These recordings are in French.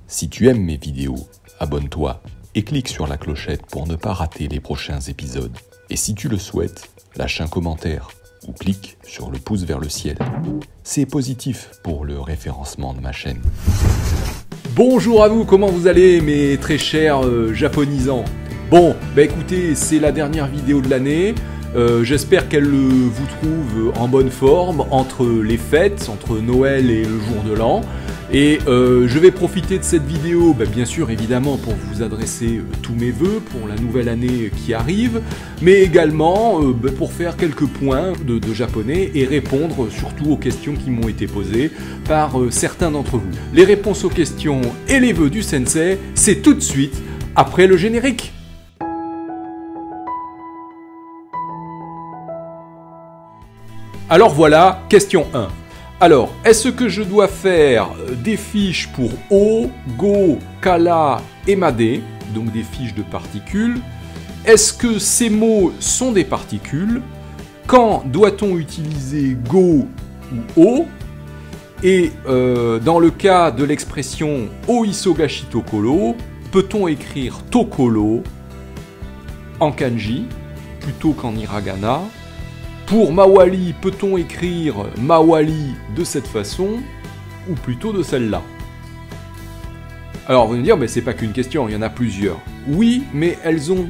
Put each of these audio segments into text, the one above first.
Si tu aimes mes vidéos, abonne-toi et clique sur la clochette pour ne pas rater les prochains épisodes. Et si tu le souhaites, lâche un commentaire ou clique sur le pouce vers le ciel. C'est positif pour le référencement de ma chaîne. Bonjour à vous, comment vous allez mes très chers japonisants? Bon, bah écoutez, c'est la dernière vidéo de l'année. J'espère qu'elle vous trouve en bonne forme entre les fêtes, entre Noël et le jour de l'an. Et je vais profiter de cette vidéo, bien sûr évidemment pour vous adresser tous mes vœux pour la nouvelle année qui arrive, mais également pour faire quelques points de japonais et répondre surtout aux questions qui m'ont été posées par certains d'entre vous. Les réponses aux questions et les vœux du sensei, c'est tout de suite après le générique. Alors voilà, question 1. Alors, est-ce que je dois faire des fiches pour O, Go, Kala et Made, donc des fiches de particules? Est-ce que ces mots sont des particules? Quand doit-on utiliser Go ou O? Et dans le cas de l'expression O isogashi tokoro, peut-on écrire tokoro en kanji plutôt qu'en hiragana? Pour Mawali, peut-on écrire Mawali de cette façon, ou plutôt de celle-là? Alors vous allez me dire, mais c'est pas qu'une question, il y en a plusieurs. Oui, mais elles ont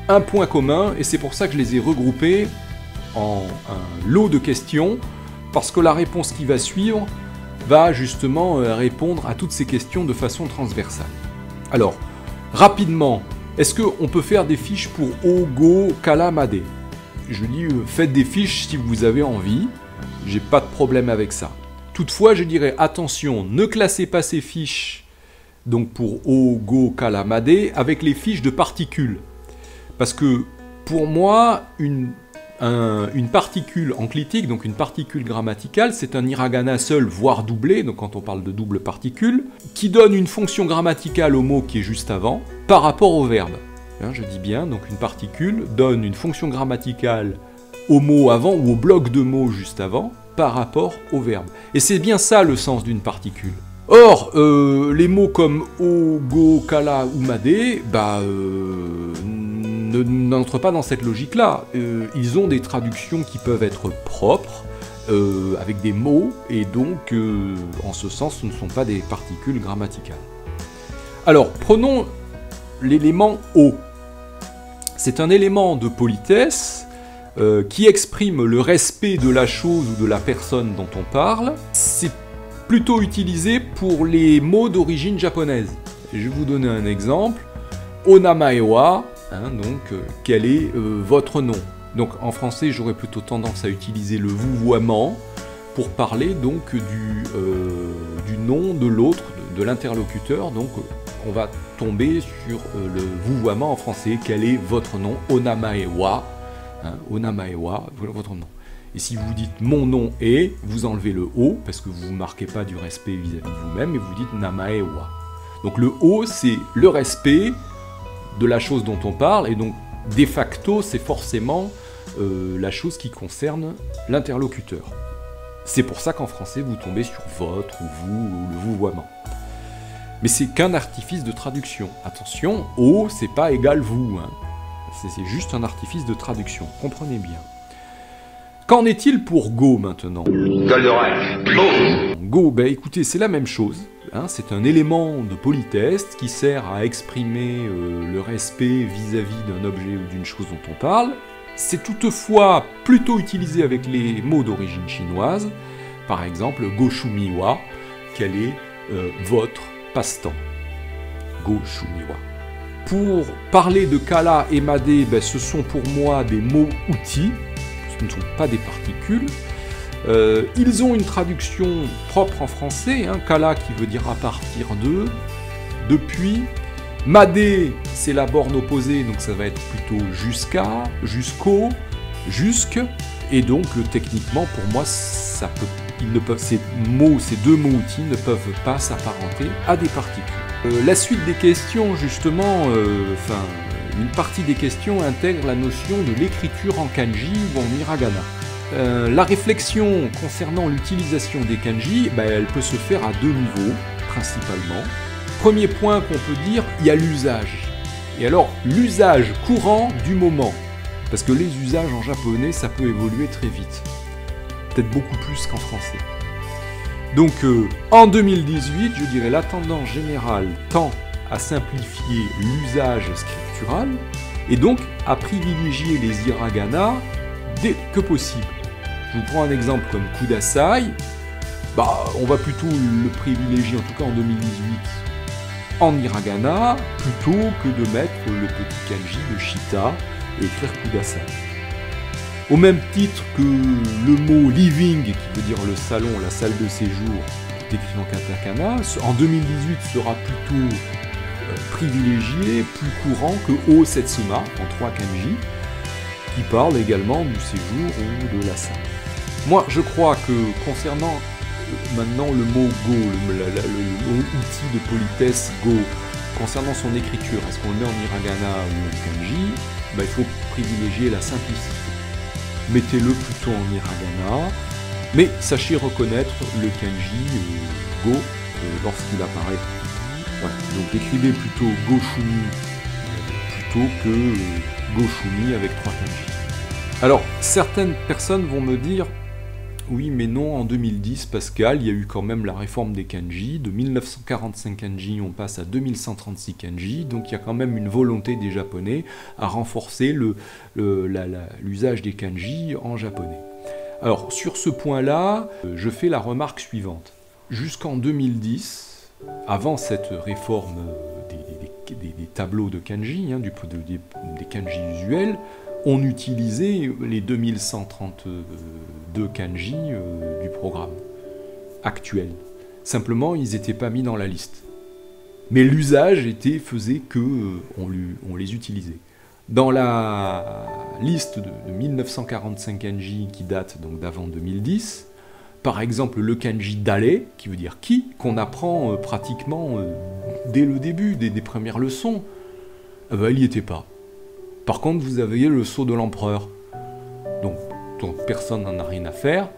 un point commun, et c'est pour ça que je les ai regroupées en un lot de questions, parce que la réponse qui va suivre va justement répondre à toutes ces questions de façon transversale. Alors, rapidement, est-ce qu'on peut faire des fiches pour O, Go, Kala, Made? Je dis, faites des fiches si vous avez envie, j'ai pas de problème avec ça. Toutefois, je dirais, attention, ne classez pas ces fiches, donc pour O, Go, Kala, Made, avec les fiches de particules. Parce que, pour moi, une particule enclitique, donc une particule grammaticale, c'est un hiragana seul, voire doublé, donc quand on parle de double particule, qui donne une fonction grammaticale au mot qui est juste avant, par rapport au verbe. Je dis bien, donc une particule donne une fonction grammaticale au mot avant ou au bloc de mots juste avant par rapport au verbe. Et c'est bien ça le sens d'une particule. Or, les mots comme O, Go, Kala ou Made, n'entrent pas dans cette logique-là. Ils ont des traductions qui peuvent être propres, avec des mots, et donc, en ce sens, ce ne sont pas des particules grammaticales. Alors, prenons l'élément O. C'est un élément de politesse qui exprime le respect de la chose ou de la personne dont on parle. C'est plutôt utilisé pour les mots d'origine japonaise. Je vais vous donner un exemple. Onamae wa, quel est votre nom? Donc en français, j'aurais plutôt tendance à utiliser le vouvoiement pour parler donc du nom de l'autre, de l'interlocuteur. Donc on va tomber sur le vouvoiement en français. Quel est votre nom? Onamae wa. Onamae wa, voilà votre nom. Et si vous dites mon nom est, vous enlevez le o, parce que vous ne marquez pas du respect vis-à-vis de vous-même, et vous dites namae wa. Donc le o, c'est le respect de la chose dont on parle, et donc de facto, c'est forcément la chose qui concerne l'interlocuteur. C'est pour ça qu'en français, vous tombez sur votre, ou vous, ou le vouvoiement. Mais c'est qu'un artifice de traduction. Attention, O, c'est pas égal vous. C'est juste un artifice de traduction. Comprenez bien. Qu'en est-il pour Go maintenant? Go, écoutez, c'est la même chose. C'est un élément de politesse qui sert à exprimer le respect vis-à-vis d'un objet ou d'une chose dont on parle. C'est toutefois plutôt utilisé avec les mots d'origine chinoise. Par exemple, Go Shumiwa, quel est votre passe-temps. Go Shumiwa. Pour parler de Kala et Made, ce sont pour moi des mots-outils, ce ne sont pas des particules. Ils ont une traduction propre en français, Kala qui veut dire à partir de, depuis. Made, c'est la borne opposée, donc ça va être plutôt jusqu'à, jusqu'au, jusque. Et donc techniquement, pour moi, ça peut. Ces deux mots-outils ne peuvent pas s'apparenter à des particules. La suite des questions, justement, une partie des questions intègre la notion de l'écriture en kanji ou en hiragana. La réflexion concernant l'utilisation des kanji, elle peut se faire à deux niveaux. principalement. Premier point qu'on peut dire, il y a l'usage. Et alors, l'usage courant du moment. Parce que les usages en japonais, ça peut évoluer très vite. Peut-être beaucoup plus qu'en français. Donc, en 2018, je dirais la tendance générale tend à simplifier l'usage scriptural et donc à privilégier les hiragana dès que possible. Je vous prends un exemple comme kudasai. On va plutôt le privilégier, en tout cas en 2018, en hiragana, plutôt que de mettre le petit kanji de shita et écrire kudasai. Au même titre que le mot living, qui veut dire le salon, la salle de séjour, tout écrit en katakana, en 2018 sera plutôt privilégié, plus courant que O Setsuma, en 3 kanji, qui parle également du séjour ou de la salle. Moi, je crois que concernant maintenant le mot go, l'outil de politesse go, concernant son écriture, est-ce qu'on le met en hiragana ou en kanji, il faut privilégier la simplicité. Mettez-le plutôt en hiragana, mais sachez reconnaître le kanji go lorsqu'il apparaît. Voilà. Donc écrivez plutôt Goshumi plutôt que Goshumi avec 3 kanji. Alors, certaines personnes vont me dire oui, mais non, en 2010, Pascal, il y a eu quand même la réforme des kanji. De 1945 kanji, on passe à 2136 kanji. Donc il y a quand même une volonté des Japonais à renforcer l'usage des kanji en japonais. Alors, sur ce point-là, je fais la remarque suivante. Jusqu'en 2010, avant cette réforme des tableaux de kanji, des kanji usuels, on utilisait les 2132 kanji du programme actuel. Simplement, ils n'étaient pas mis dans la liste. Mais l'usage faisait qu'on les utilisait. Dans la liste de 1945 kanji qui date donc d'avant 2010, par exemple le kanji dale, qui veut dire qui, qu'on apprend pratiquement dès le début, des premières leçons, il n'y était pas. Par contre, vous aviez le sceau de l'empereur, donc personne n'en a rien à faire,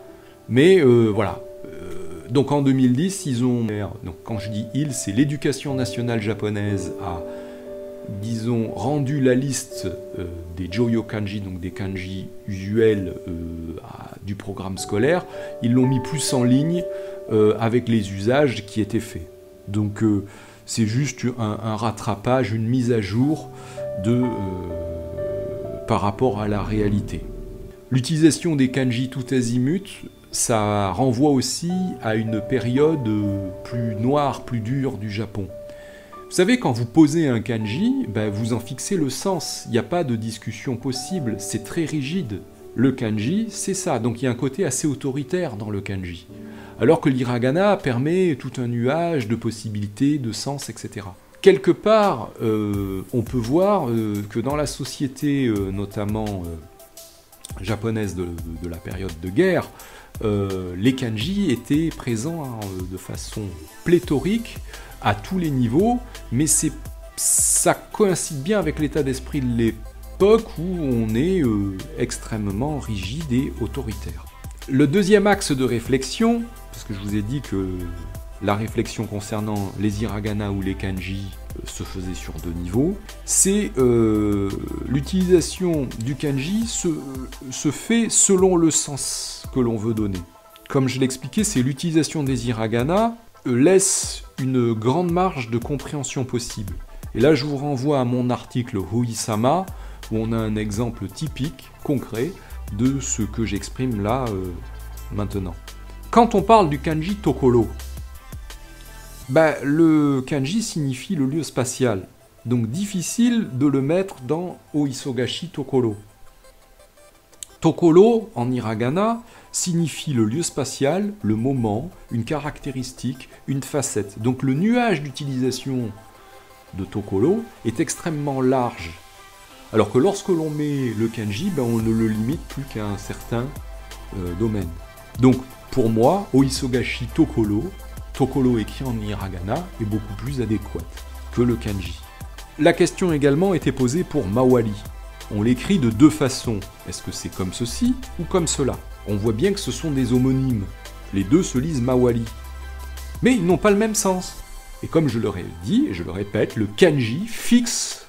mais voilà. Donc en 2010, ils ont... Donc quand je dis ils, c'est l'éducation nationale japonaise a, disons, rendu la liste des Joyo kanji, donc des kanji usuels du programme scolaire, ils l'ont mis plus en ligne avec les usages qui étaient faits. Donc c'est juste un rattrapage, une mise à jour par rapport à la réalité. L'utilisation des kanji tout azimut, ça renvoie aussi à une période plus noire, plus dure du Japon. Vous savez, quand vous posez un kanji, vous en fixez le sens. Il n'y a pas de discussion possible, c'est très rigide. Le kanji, c'est ça, donc il y a un côté assez autoritaire dans le kanji. Alors que l'hiragana permet tout un nuage de possibilités, de sens, etc. Quelque part, on peut voir que dans la société, notamment japonaise de la période de guerre, les kanji étaient présents de façon pléthorique à tous les niveaux, mais ça coïncide bien avec l'état d'esprit de l'époque où on est extrêmement rigide et autoritaire. Le deuxième axe de réflexion, parce que je vous ai dit que la réflexion concernant les hiragana ou les kanji se faisait sur 2 niveaux, c'est l'utilisation du kanji se fait selon le sens que l'on veut donner. Comme je l'expliquais, c'est l'utilisation des hiragana laisse une grande marge de compréhension possible. Et là, je vous renvoie à mon article Hui-sama, où on a un exemple typique, concret, de ce que j'exprime là maintenant. Quand on parle du kanji Tokoro, le kanji signifie le lieu spatial, donc difficile de le mettre dans Oisogashi Tokoro. Tokoro, en hiragana, signifie le lieu spatial, le moment, une caractéristique, une facette. Donc le nuage d'utilisation de Tokoro est extrêmement large. Alors que lorsque l'on met le kanji, on ne le limite plus qu'à un certain domaine. Donc pour moi, Oisogashi Tokoro, Tokoro écrit en hiragana, est beaucoup plus adéquate que le kanji. La question également était posée pour Mawari. On l'écrit de 2 façons. Est-ce que c'est comme ceci ou comme cela? On voit bien que ce sont des homonymes. Les deux se lisent Mawari. Mais ils n'ont pas le même sens. Et comme je leur ai dit, et je le répète, le kanji fixe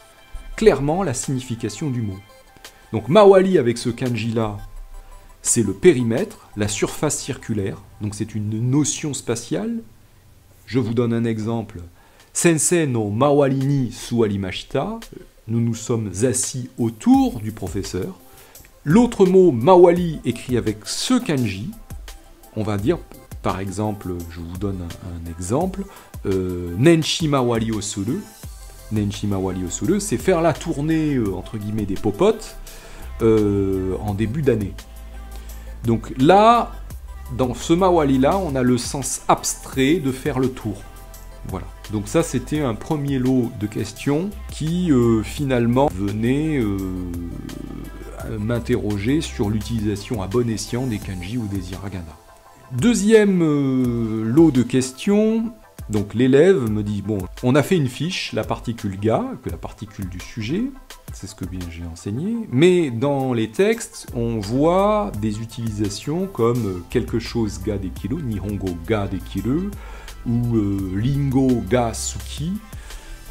clairement la signification du mot. Donc mawali avec ce kanji-là, c'est le périmètre, la surface circulaire, donc c'est une notion spatiale. Je vous donne un exemple. Sensei no mawali ni suarimashita, nous nous sommes assis autour du professeur. L'autre mot mawali écrit avec ce kanji, on va dire, par exemple, je vous donne un exemple, nenshi mawali o suru. Nenshi mawali o suru, c'est faire la tournée, entre guillemets, des popotes en début d'année. Donc là, dans ce mawali-là, on a le sens abstrait de faire le tour. Voilà. Donc ça, c'était un premier lot de questions qui, finalement, venaient m'interroger sur l'utilisation à bon escient des kanji ou des hiragana. Deuxième lot de questions, donc l'élève me dit, bon, on a fait une fiche, la particule ga, que la particule du sujet, c'est ce que j'ai enseigné, mais dans les textes, on voit des utilisations comme quelque chose ga dekiru, nihongo ga dekiru, ou lingo ga suki,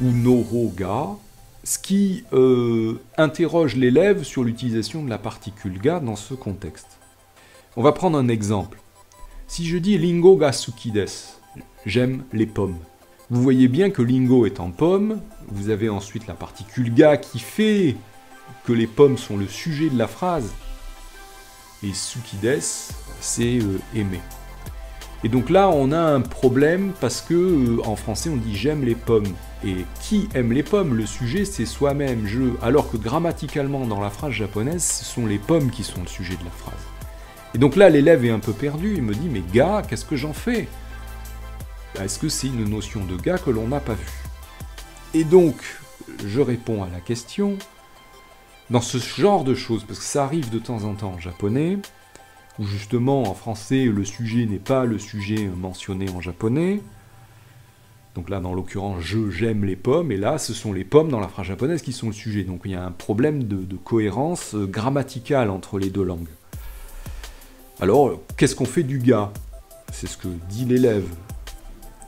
ou noro ga, ce qui interroge l'élève sur l'utilisation de la particule ga dans ce contexte. On va prendre un exemple. Si je dis lingo ga suki desu, j'aime les pommes. Vous voyez bien que lingo est en pomme, vous avez ensuite la particule ga qui fait que les pommes sont le sujet de la phrase, et suki desu, c'est aimer. Et donc là, on a un problème parce que en français, on dit j'aime les pommes. Et qui aime les pommes? Le sujet, c'est soi-même, je. Alors que grammaticalement, dans la phrase japonaise, ce sont les pommes qui sont le sujet de la phrase. Et donc là, l'élève est un peu perdu. Il me dit, mais ga, qu'est-ce que j'en fais? Est-ce que c'est une notion de ga que l'on n'a pas vue? Et donc, je réponds à la question. Dans ce genre de choses, parce que ça arrive de temps en temps en japonais, où justement en français le sujet n'est pas le sujet mentionné en japonais. Donc là, dans l'occurrence, j'aime les pommes, et là, ce sont les pommes dans la phrase japonaise qui sont le sujet. Donc il y a un problème de cohérence grammaticale entre les deux langues. Alors, qu'est-ce qu'on fait du ga? C'est ce que dit l'élève.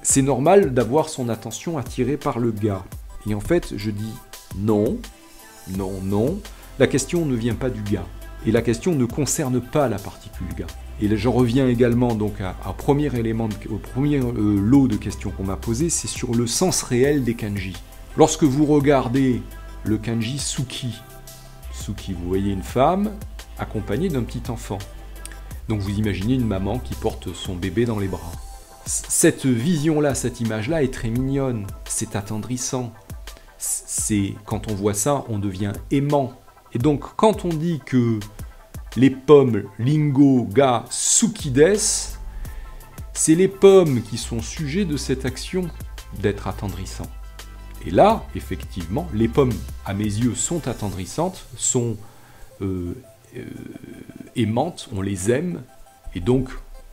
C'est normal d'avoir son attention attirée par le ga. Et en fait, je dis non, non, non. La question ne vient pas du ga. Et la question ne concerne pas la particule ga. Et là, je reviens également donc au premier lot de questions qu'on m'a posé, c'est sur le sens réel des kanji. Lorsque vous regardez le kanji suki, suki, vous voyez une femme accompagnée d'un petit enfant. Donc vous imaginez une maman qui porte son bébé dans les bras. Cette vision-là, cette image-là est très mignonne, c'est attendrissant. Quand on voit ça, on devient aimant. Et donc, quand on dit que les pommes lingo ga suki desu, c'est les pommes qui sont sujets de cette action d'être attendrissant. Et là, effectivement, les pommes, à mes yeux, sont attendrissantes, sont aimantes, on les aime, et donc,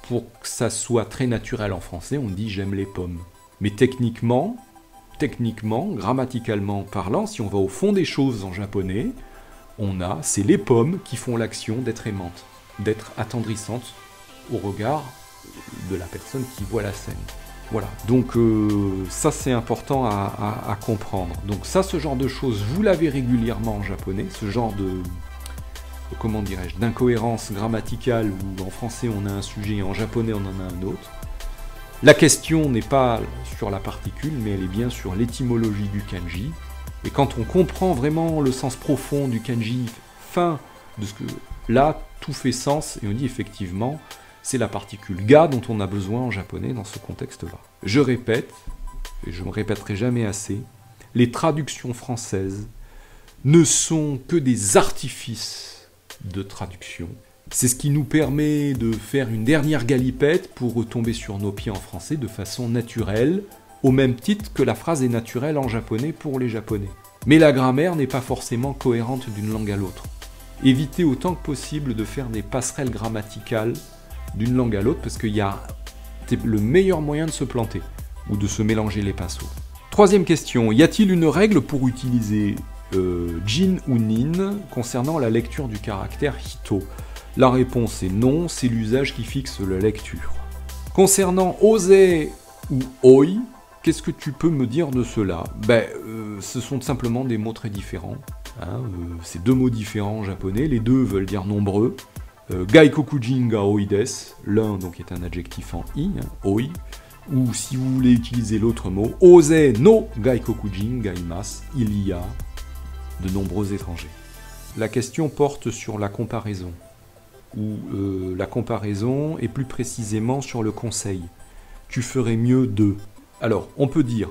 pour que ça soit très naturel en français, on dit « j'aime les pommes ». Mais techniquement, grammaticalement parlant, si on va au fond des choses en japonais, c'est les pommes qui font l'action d'être aimantes, d'être attendrissantes au regard de la personne qui voit la scène. Voilà, donc ça c'est important à comprendre. Donc ça, ce genre de choses, vous l'avez régulièrement en japonais, ce genre de comment dirais-je, d'incohérence grammaticale où en français on a un sujet et en japonais on en a un autre. La question n'est pas sur la particule, mais elle est bien sur l'étymologie du kanji. Et quand on comprend vraiment le sens profond du kanji, fin de ce que là, tout fait sens, et on dit effectivement, c'est la particule ga dont on a besoin en japonais dans ce contexte-là. Je répète, et je ne me répéterai jamais assez, les traductions françaises ne sont que des artifices de traduction. C'est ce qui nous permet de faire une dernière galipette pour retomber sur nos pieds en français de façon naturelle, au même titre que la phrase est naturelle en japonais pour les japonais. Mais la grammaire n'est pas forcément cohérente d'une langue à l'autre. Évitez autant que possible de faire des passerelles grammaticales d'une langue à l'autre, parce qu'il y a le meilleur moyen de se planter, ou de se mélanger les pinceaux. Troisième question, y a-t-il une règle pour utiliser jin ou nin concernant la lecture du caractère hito? La réponse est non, c'est l'usage qui fixe la lecture. Concernant ose ou oi, Qu'est-ce que tu peux me dire de cela? Ce sont simplement des mots très différents. C'est deux mots différents en japonais, les deux veulent dire nombreux. Gaikokujin ga oides, l'un donc est un adjectif en i, oi, ou si vous voulez utiliser l'autre mot, ose no gaikokujin ga imasu, il y a de nombreux étrangers. La question porte sur la comparaison, ou la comparaison est plus précisément sur le conseil. Tu ferais mieux de. Alors, on peut dire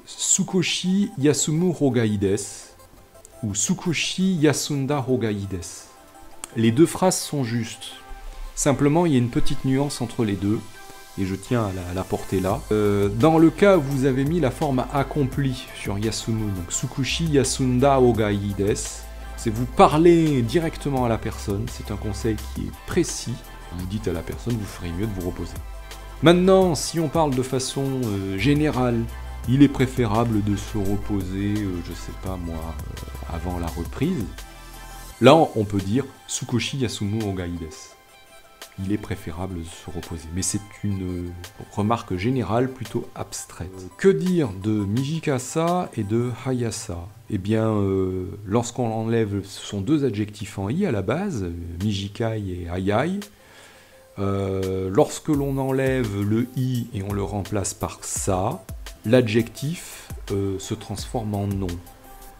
Sukoshi yasumu hogai desu ou Sukoshi yasunda hogai desu. Les deux phrases sont justes. Simplement, il y a une petite nuance entre les deux, et je tiens à la porter là. Dans le cas où vous avez mis la forme accomplie sur yasumu, donc Sukoshi yasunda hogai desu, c'est vous parlez directement à la personne, c'est un conseil qui est précis. Vous dites à la personne, vous ferez mieux de vous reposer. Maintenant, si on parle de façon générale, il est préférable de se reposer, je sais pas moi, avant la reprise. Là, on peut dire Sukoshi yasumu hogai desu. Il est préférable de se reposer. Mais c'est une remarque générale plutôt abstraite. Que dire de Mijikasa et de Hayasa? Eh bien, lorsqu'on enlève, ce sont deux adjectifs en i à la base, Mijikai et Hayai. Lorsque l'on enlève le i et on le remplace par sa, l'adjectif se transforme en nom.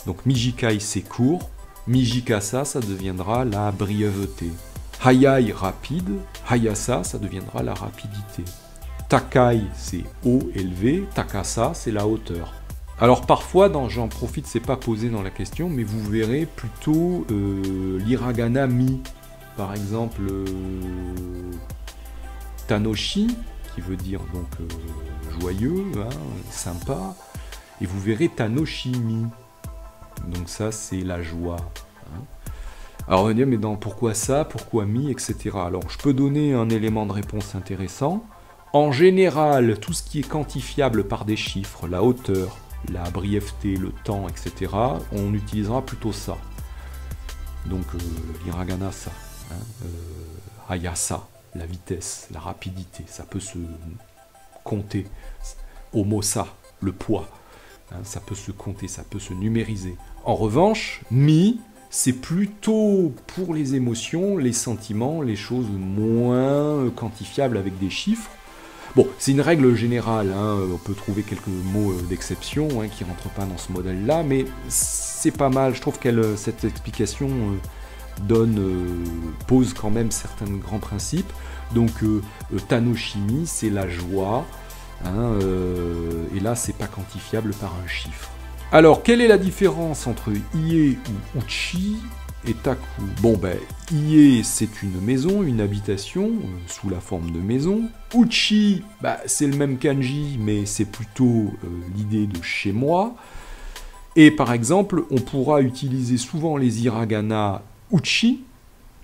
Donc Mijikai c'est court, Mijikasa ça deviendra la brièveté. Hayai rapide, Hayasa ça deviendra la rapidité. Takai c'est haut, élevé, Takasa c'est la hauteur. Alors parfois, j'en profite, c'est pas posé dans la question, mais vous verrez plutôt l'hiragana mi. Par exemple, Tanoshi, qui veut dire donc joyeux, sympa, et vous verrez Tanoshimi. Donc ça, c'est la joie. Alors on va dire, mais pourquoi ça, pourquoi mi, etc. Alors je peux donner un élément de réponse intéressant. En général, tout ce qui est quantifiable par des chiffres, la hauteur, la brièveté, le temps, etc., on utilisera plutôt ça. Donc l'hiragana, ça. Hayasa, la vitesse, la rapidité, ça peut se compter. Omosa, le poids, ça peut se compter, ça peut se numériser. En revanche, mi, c'est plutôt pour les émotions, les sentiments, les choses moins quantifiables avec des chiffres. Bon, c'est une règle générale, on peut trouver quelques mots d'exception qui ne rentrent pas dans ce modèle-là, mais c'est pas mal, je trouve que cette explication pose quand même certains grands principes. Donc Tanoshimi, c'est la joie, et là c'est pas quantifiable par un chiffre. Alors, quelle est la différence entre ie ou uchi et taku? Bon, ie c'est une maison, une habitation, sous la forme de maison. Uchi, c'est le même kanji, mais c'est plutôt l'idée de chez moi. Et par exemple, on pourra utiliser souvent les hiragana uchi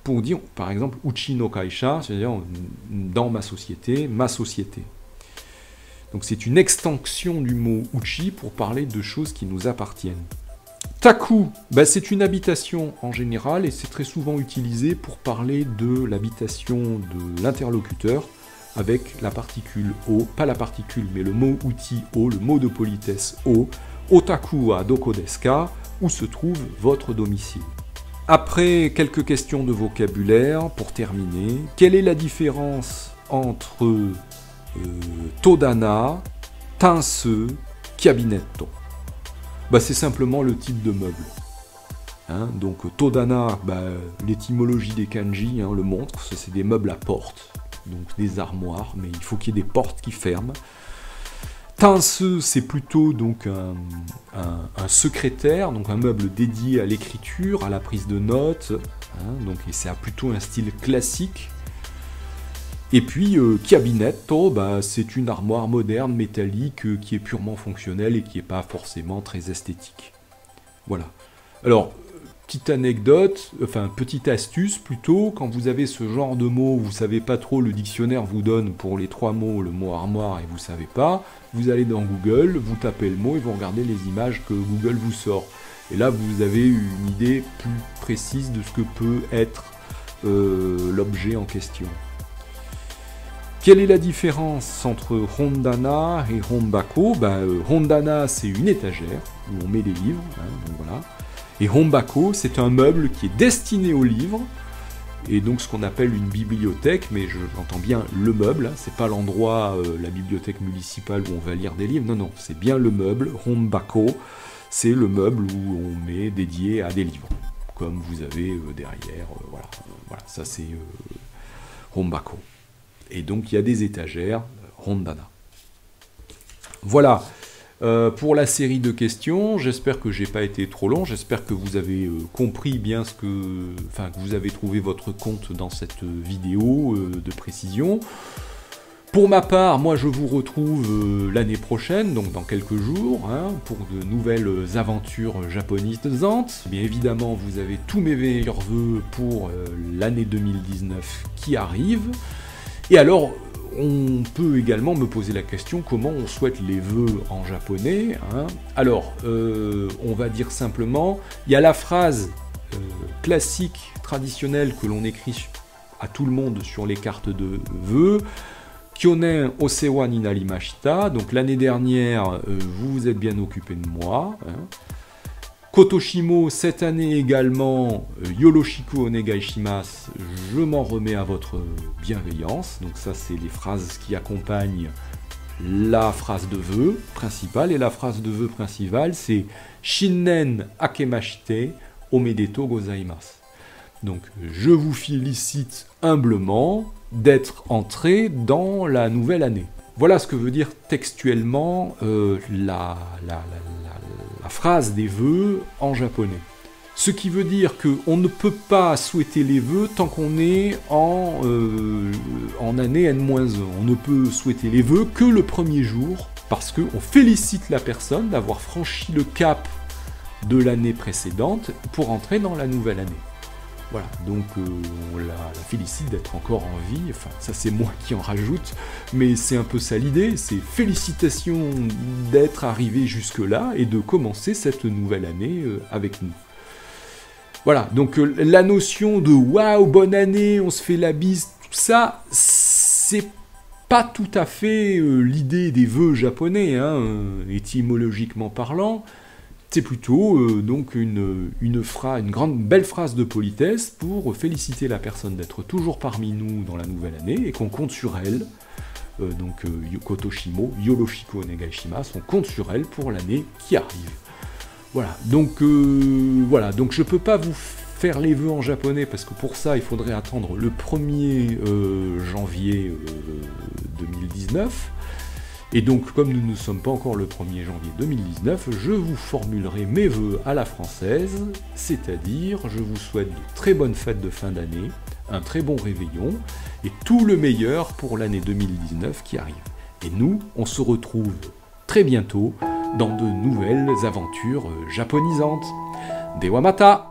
pour dire, par exemple, uchi no kaisha, c'est-à-dire dans ma société, ma société. Donc c'est une extension du mot uchi pour parler de choses qui nous appartiennent. Taku, c'est une habitation en général et c'est très souvent utilisé pour parler de l'habitation de l'interlocuteur avec la particule o, pas la particule mais le mot outil o, le mot de politesse o, otaku wa doko desu ka, où se trouve votre domicile. Après quelques questions de vocabulaire, pour terminer, quelle est la différence entre Todana, Tense, Cabinetto? C'est simplement le type de meuble. Donc Todana, l'étymologie des kanji le montre, c'est des meubles à porte, donc des armoires, mais il faut qu'il y ait des portes qui ferment. Tense, c'est plutôt donc un secrétaire, donc un meuble dédié à l'écriture, à la prise de notes, et c'est plutôt un style classique. Et puis, Cabinetto, c'est une armoire moderne, métallique, qui est purement fonctionnelle et qui n'est pas forcément très esthétique. Voilà. Alors, petite anecdote, petite astuce plutôt, quand vous avez ce genre de mots, vous ne savez pas trop, le dictionnaire vous donne pour les 3 mots le mot armoire et vous ne savez pas, vous allez dans Google, vous tapez le mot et vous regardez les images que Google vous sort. Et là, vous avez une idée plus précise de ce que peut être l'objet en question. Quelle est la différence entre Rondana et Rombako? Rondana, c'est une étagère où on met des livres, hein, donc voilà. Et Rombako, c'est un meuble qui est destiné aux livres, et donc ce qu'on appelle une bibliothèque, mais j'entends bien le meuble, hein, c'est pas l'endroit, la bibliothèque municipale où on va lire des livres, non, non, c'est bien le meuble, Rombako, c'est le meuble où on met dédié à des livres, comme vous avez derrière, voilà, ça c'est Rombako. Et donc il y a des étagères, Rondana. Voilà. Pour la série de questions, j'espère que j'ai pas été trop long, j'espère que vous avez compris bien que vous avez trouvé votre compte dans cette vidéo de précision. Pour ma part, moi je vous retrouve l'année prochaine, donc dans quelques jours, hein, pour de nouvelles aventures japonisantes. Bien évidemment, vous avez tous mes meilleurs vœux pour l'année 2019 qui arrive. Et alors, on peut également me poser la question comment on souhaite les vœux en japonais. Hein. Alors, on va dire simplement, il y a la phrase classique, traditionnelle que l'on écrit à tout le monde sur les cartes de vœux. Kyonen osewa ni narimashita, donc l'année dernière, vous vous êtes bien occupé de moi. Hein. Kotoshimo, cette année également, Yoroshiku onegai shimasu, je m'en remets à votre bienveillance. Donc ça, c'est les phrases qui accompagnent la phrase de vœu principale. Et la phrase de vœu principale, c'est Shinnen akemashite omedetou gozaimasu. Donc je vous félicite humblement d'être entré dans la nouvelle année. Voilà ce que veut dire textuellement la phrase des vœux en japonais. Ce qui veut dire qu'on ne peut pas souhaiter les vœux tant qu'on est en année N-1. On ne peut souhaiter les vœux que le premier jour, parce qu'on félicite la personne d'avoir franchi le cap de l'année précédente pour entrer dans la nouvelle année. Voilà, donc on la félicite d'être encore en vie, enfin ça c'est moi qui en rajoute, mais c'est un peu ça l'idée, c'est félicitations d'être arrivé jusque-là et de commencer cette nouvelle année avec nous. Voilà, donc la notion de waouh, bonne année, on se fait la bise, tout ça, c'est pas tout à fait l'idée des vœux japonais, hein, étymologiquement parlant. C'est plutôt donc une belle phrase de politesse pour féliciter la personne d'être toujours parmi nous dans la nouvelle année et qu'on compte sur elle. Donc Kotoshimo, Yoroshiku onegai shimasu, on compte sur elle pour l'année qui arrive. Voilà, donc je peux pas vous faire les vœux en japonais parce que pour ça il faudrait attendre le 1er janvier 2019. Et donc, comme nous ne sommes pas encore le 1er janvier 2019, je vous formulerai mes vœux à la française, c'est-à-dire, je vous souhaite de très bonnes fêtes de fin d'année, un très bon réveillon, et tout le meilleur pour l'année 2019 qui arrive. Et nous, on se retrouve très bientôt dans de nouvelles aventures japonisantes. Dewa mata!